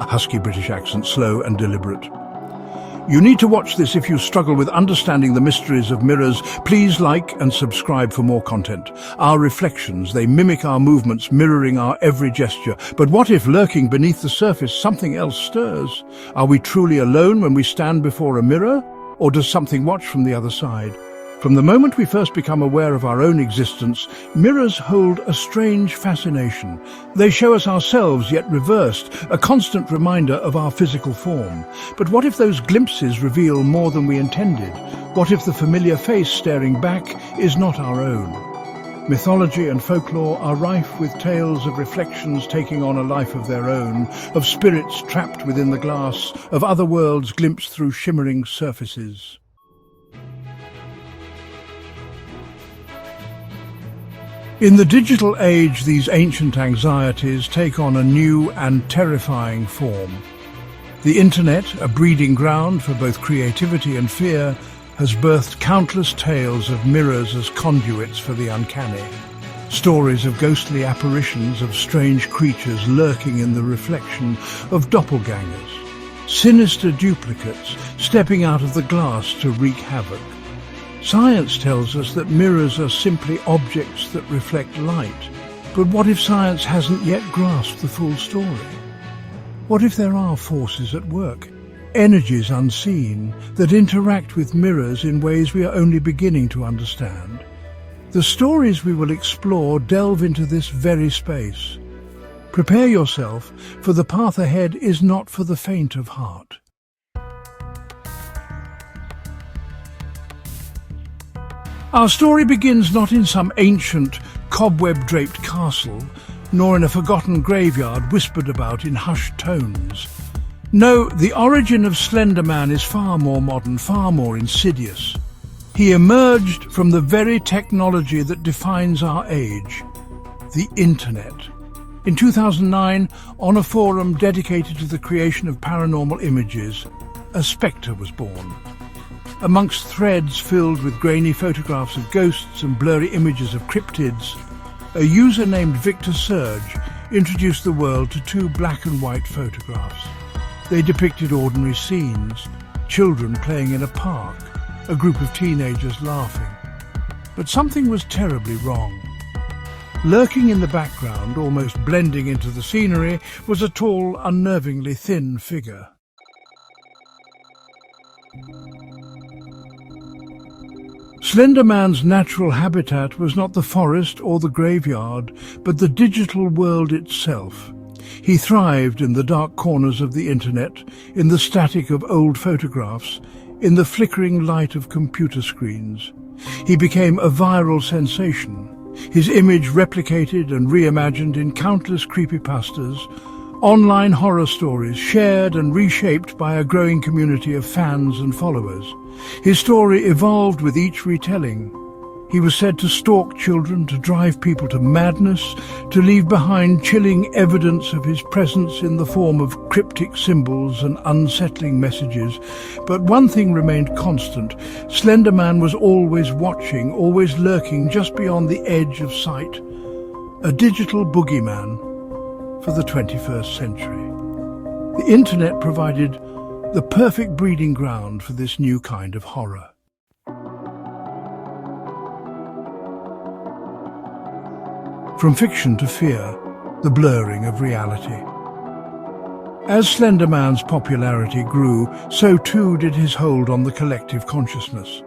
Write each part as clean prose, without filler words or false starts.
husky British accent, slow and deliberate. You need to watch this if you struggle with understanding the mysteries of mirrors. Please like and subscribe for more content. Our reflections, they mimic our movements, mirroring our every gesture. But what if lurking beneath the surface something else stirs? Are we truly alone when we stand before a mirror? Or does something watch from the other side? From the moment we first become aware of our own existence, mirrors hold a strange fascination. They show us ourselves, yet reversed, a constant reminder of our physical form. But what if those glimpses reveal more than we intended? What if the familiar face staring back is not our own? Mythology and folklore are rife with tales of reflections taking on a life of their own, of spirits trapped within the glass, of other worlds glimpsed through shimmering surfaces. In the digital age, these ancient anxieties take on a new and terrifying form. The internet, a breeding ground for both creativity and fear, has birthed countless tales of mirrors as conduits for the uncanny. Stories of ghostly apparitions, of strange creatures lurking in the reflection, of doppelgängers, sinister duplicates stepping out of the glass to wreak havoc. Science tells us that mirrors are simply objects that reflect light. But what if science hasn't yet grasped the full story? What if there are forces at work, energies unseen, that interact with mirrors in ways we are only beginning to understand? The stories we will explore delve into this very space. Prepare yourself, for the path ahead is not for the faint of heart. Our story begins not in some ancient, cobweb-draped castle, nor in a forgotten graveyard whispered about in hushed tones. No, the origin of Slenderman is far more modern, far more insidious. He emerged from the very technology that defines our age, the internet. In 2009, on a forum dedicated to the creation of paranormal images, a spectre was born. Amongst threads filled with grainy photographs of ghosts and blurry images of cryptids, a user named Victor Surge introduced the world to two black and white photographs. They depicted ordinary scenes, children playing in a park, a group of teenagers laughing. But something was terribly wrong. Lurking in the background, almost blending into the scenery, was a tall, unnervingly thin figure. Slenderman's natural habitat was not the forest or the graveyard, but the digital world itself. He thrived in the dark corners of the internet, in the static of old photographs, in the flickering light of computer screens. He became a viral sensation, his image replicated and reimagined in countless creepypastas, online horror stories shared and reshaped by a growing community of fans and followers. His story evolved with each retelling. He was said to stalk children, to drive people to madness, to leave behind chilling evidence of his presence in the form of cryptic symbols and unsettling messages. But one thing remained constant. Slenderman was always watching, always lurking just beyond the edge of sight. A digital boogeyman for the 21st century. The internet provided the perfect breeding ground for this new kind of horror. From fiction to fear, the blurring of reality. As Slenderman's popularity grew, so too did his hold on the collective consciousness.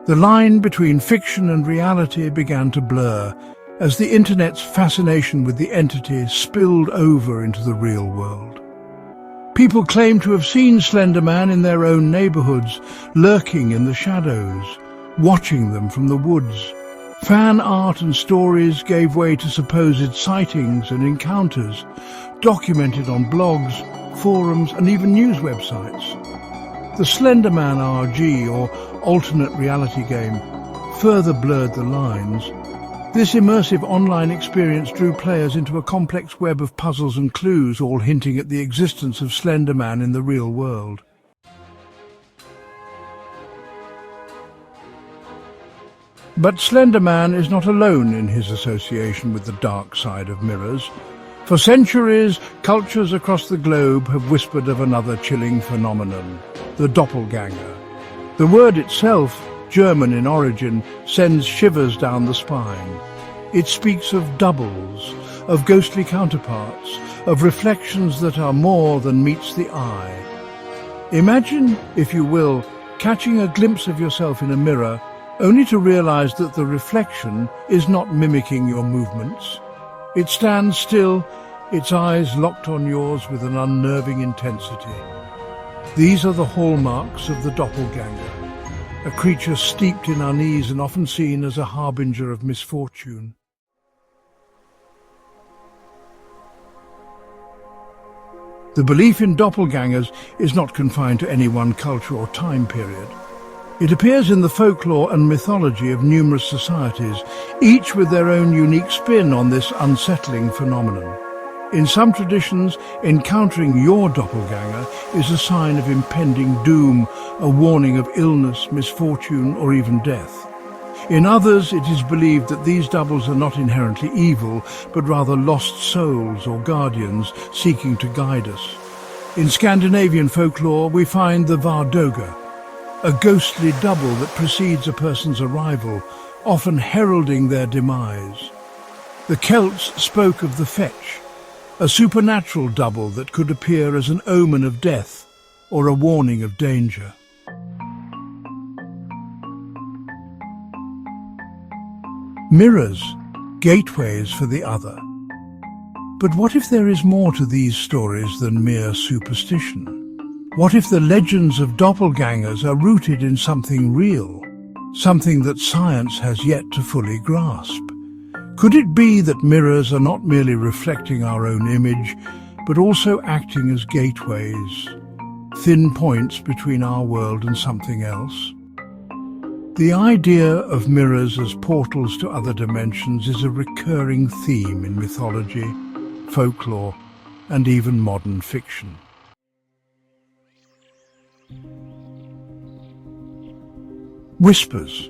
The line between fiction and reality began to blur as the internet's fascination with the entity spilled over into the real world. People claimed to have seen Slenderman in their own neighborhoods, lurking in the shadows, watching them from the woods. Fan art and stories gave way to supposed sightings and encounters, documented on blogs, forums, and even news websites. The Slenderman RG, or alternate reality game, further blurred the lines. This immersive online experience drew players into a complex web of puzzles and clues, all hinting at the existence of Slenderman in the real world. But Slenderman is not alone in his association with the dark side of mirrors. For centuries, cultures across the globe have whispered of another chilling phenomenon, the doppelganger. The word itself, German in origin, sends shivers down the spine. It speaks of doubles, of ghostly counterparts, of reflections that are more than meets the eye. Imagine, if you will, catching a glimpse of yourself in a mirror, only to realize that the reflection is not mimicking your movements. It stands still, its eyes locked on yours with an unnerving intensity. These are the hallmarks of the doppelganger, a creature steeped in unease and often seen as a harbinger of misfortune. The belief in doppelgangers is not confined to any one culture or time period. It appears in the folklore and mythology of numerous societies, each with their own unique spin on this unsettling phenomenon. In some traditions, encountering your doppelganger is a sign of impending doom, a warning of illness, misfortune, or even death. In others, it is believed that these doubles are not inherently evil, but rather lost souls or guardians seeking to guide us. In Scandinavian folklore, we find the Vardoga, a ghostly double that precedes a person's arrival, often heralding their demise. The Celts spoke of the fetch, a supernatural double that could appear as an omen of death or a warning of danger. Mirrors, gateways for the other. But what if there is more to these stories than mere superstition? What if the legends of doppelgangers are rooted in something real, something that science has yet to fully grasp? Could it be that mirrors are not merely reflecting our own image, but also acting as gateways, thin points between our world and something else? The idea of mirrors as portals to other dimensions is a recurring theme in mythology, folklore, and even modern fiction. Whispers.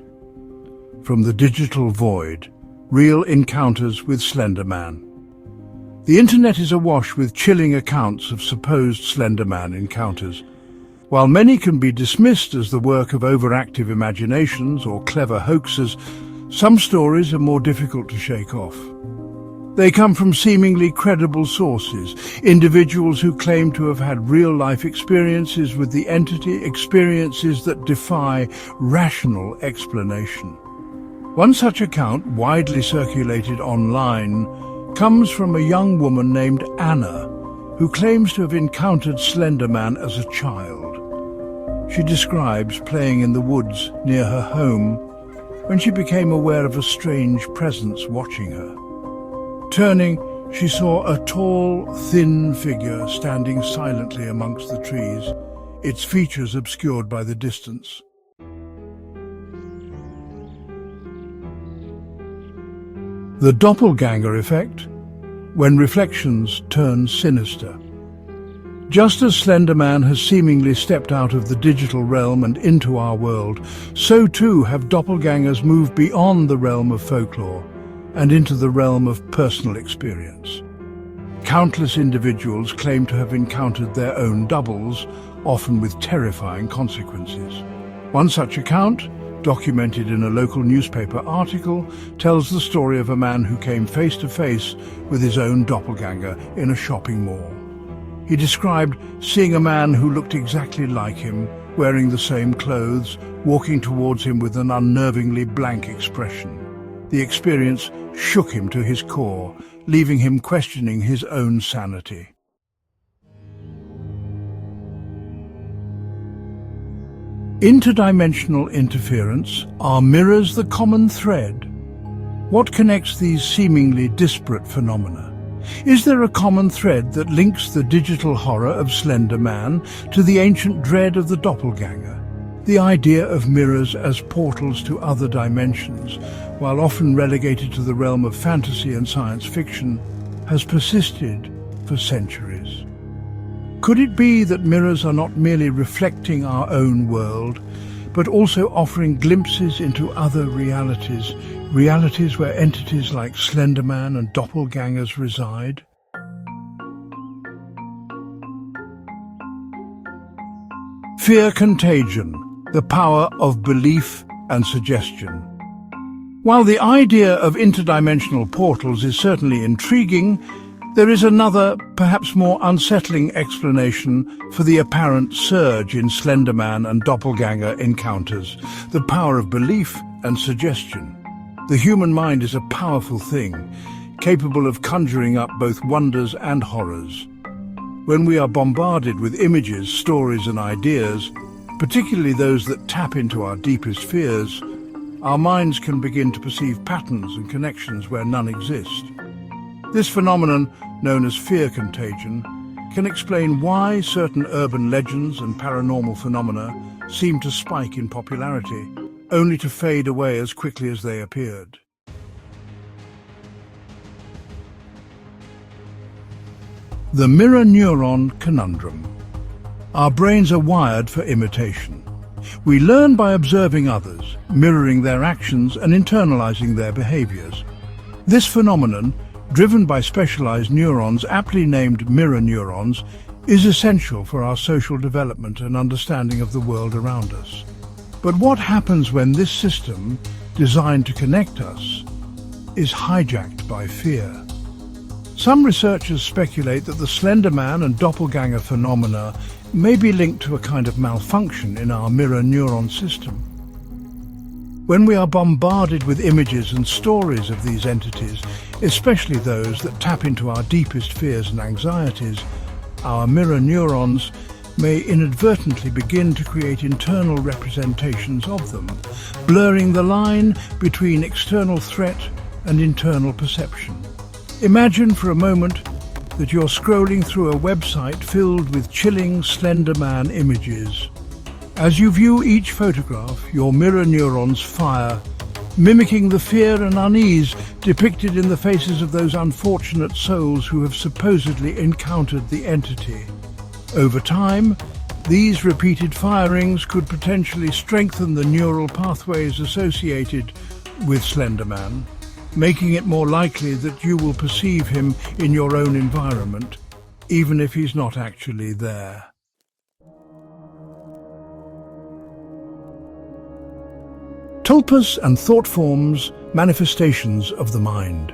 From the digital void, real encounters with Slenderman. The internet is awash with chilling accounts of supposed Slenderman encounters. While many can be dismissed as the work of overactive imaginations or clever hoaxes, some stories are more difficult to shake off. They come from seemingly credible sources, individuals who claim to have had real-life experiences with the entity, experiences that defy rational explanation. One such account, widely circulated online, comes from a young woman named Anna, who claims to have encountered Slenderman as a child. She describes playing in the woods near her home when she became aware of a strange presence watching her. Turning, she saw a tall, thin figure standing silently amongst the trees, its features obscured by the distance. The doppelganger effect, when reflections turn sinister. Just as Slenderman has seemingly stepped out of the digital realm and into our world, so too have doppelgangers moved beyond the realm of folklore and into the realm of personal experience. Countless individuals claim to have encountered their own doubles, often with terrifying consequences. One such account, documented in a local newspaper article, tells the story of a man who came face to face with his own doppelganger in a shopping mall. He described seeing a man who looked exactly like him, wearing the same clothes, walking towards him with an unnervingly blank expression. The experience shook him to his core, leaving him questioning his own sanity. Interdimensional interference. Are mirrors the common thread? What connects these seemingly disparate phenomena? Is there a common thread that links the digital horror of Slenderman to the ancient dread of the doppelganger? The idea of mirrors as portals to other dimensions, while often relegated to the realm of fantasy and science fiction, has persisted for centuries. Could it be that mirrors are not merely reflecting our own world, but also offering glimpses into other realities, realities where entities like Slenderman and doppelgangers reside? Fear contagion, the power of belief and suggestion. While the idea of interdimensional portals is certainly intriguing, there is another, perhaps more unsettling explanation for the apparent surge in Slenderman and doppelganger encounters, the power of belief and suggestion. The human mind is a powerful thing, capable of conjuring up both wonders and horrors. When we are bombarded with images, stories and ideas, particularly those that tap into our deepest fears, our minds can begin to perceive patterns and connections where none exist. This phenomenon, known as fear contagion, can explain why certain urban legends and paranormal phenomena seem to spike in popularity, only to fade away as quickly as they appeared. The mirror neuron conundrum. Our brains are wired for imitation. We learn by observing others, mirroring their actions and internalizing their behaviors. This phenomenon, driven by specialized neurons aptly named mirror neurons, is essential for our social development and understanding of the world around us. But what happens when this system, designed to connect us, is hijacked by fear? Some researchers speculate that the Slenderman and doppelganger phenomena may be linked to a kind of malfunction in our mirror neuron system. When we are bombarded with images and stories of these entities, especially those that tap into our deepest fears and anxieties, our mirror neurons may inadvertently begin to create internal representations of them, blurring the line between external threat and internal perception. Imagine for a moment that you're scrolling through a website filled with chilling Slenderman images. As you view each photograph, your mirror neurons fire, mimicking the fear and unease depicted in the faces of those unfortunate souls who have supposedly encountered the entity. Over time, these repeated firings could potentially strengthen the neural pathways associated with Slenderman, making it more likely that you will perceive him in your own environment, even if he's not actually there. Tulpas and thought forms, manifestations of the mind.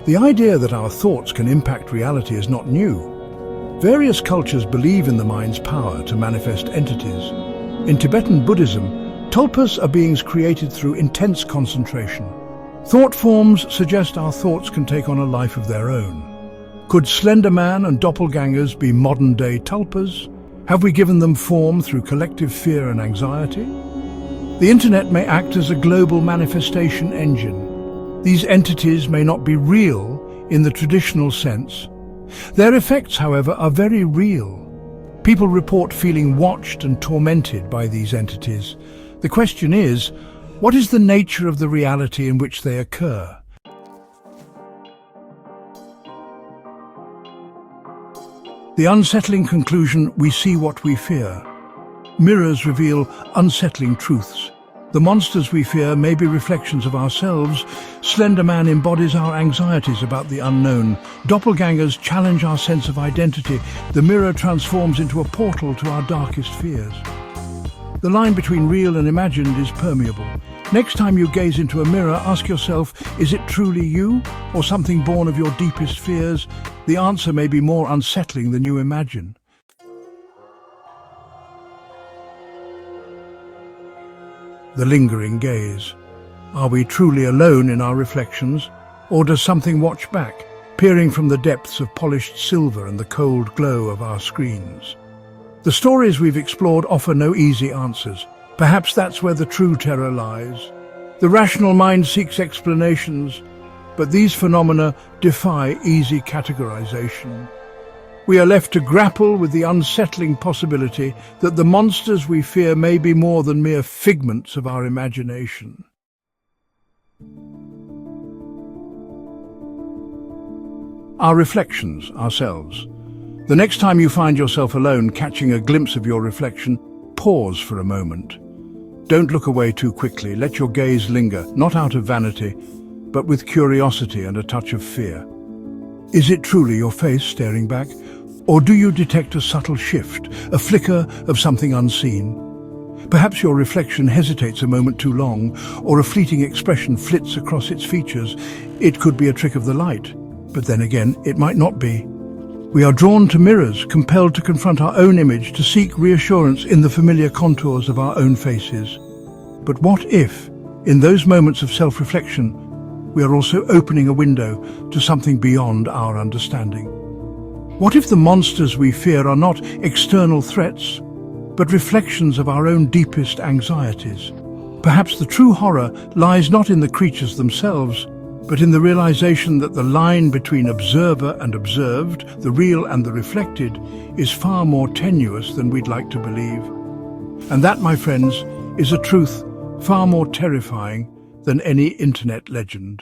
The idea that our thoughts can impact reality is not new. Various cultures believe in the mind's power to manifest entities. In Tibetan Buddhism, tulpas are beings created through intense concentration. Thought forms suggest our thoughts can take on a life of their own. Could Slenderman and doppelgangers be modern-day tulpas? Have we given them form through collective fear and anxiety? The internet may act as a global manifestation engine. These entities may not be real in the traditional sense. Their effects, however, are very real. People report feeling watched and tormented by these entities. The question is, what is the nature of the reality in which they occur? The unsettling conclusion, we see what we fear. Mirrors reveal unsettling truths. The monsters we fear may be reflections of ourselves. Slenderman embodies our anxieties about the unknown. Doppelgangers challenge our sense of identity. The mirror transforms into a portal to our darkest fears. The line between real and imagined is permeable. Next time you gaze into a mirror, ask yourself, is it truly you, or something born of your deepest fears? The answer may be more unsettling than you imagine. The lingering gaze. Are we truly alone in our reflections, or does something watch back, peering from the depths of polished silver and the cold glow of our screens? The stories we've explored offer no easy answers. Perhaps that's where the true terror lies. The rational mind seeks explanations, but these phenomena defy easy categorization. We are left to grapple with the unsettling possibility that the monsters we fear may be more than mere figments of our imagination. Our reflections, ourselves. The next time you find yourself alone catching a glimpse of your reflection, pause for a moment. Don't look away too quickly. Let your gaze linger, not out of vanity, but with curiosity and a touch of fear. Is it truly your face staring back? Or do you detect a subtle shift, a flicker of something unseen? Perhaps your reflection hesitates a moment too long, or a fleeting expression flits across its features. It could be a trick of the light, but then again, it might not be. We are drawn to mirrors, compelled to confront our own image, to seek reassurance in the familiar contours of our own faces. But what if, in those moments of self-reflection, we are also opening a window to something beyond our understanding? What if the monsters we fear are not external threats, but reflections of our own deepest anxieties? Perhaps the true horror lies not in the creatures themselves, but in the realization that the line between observer and observed, the real and the reflected, is far more tenuous than we'd like to believe. And that, my friends, is a truth far more terrifying than any internet legend.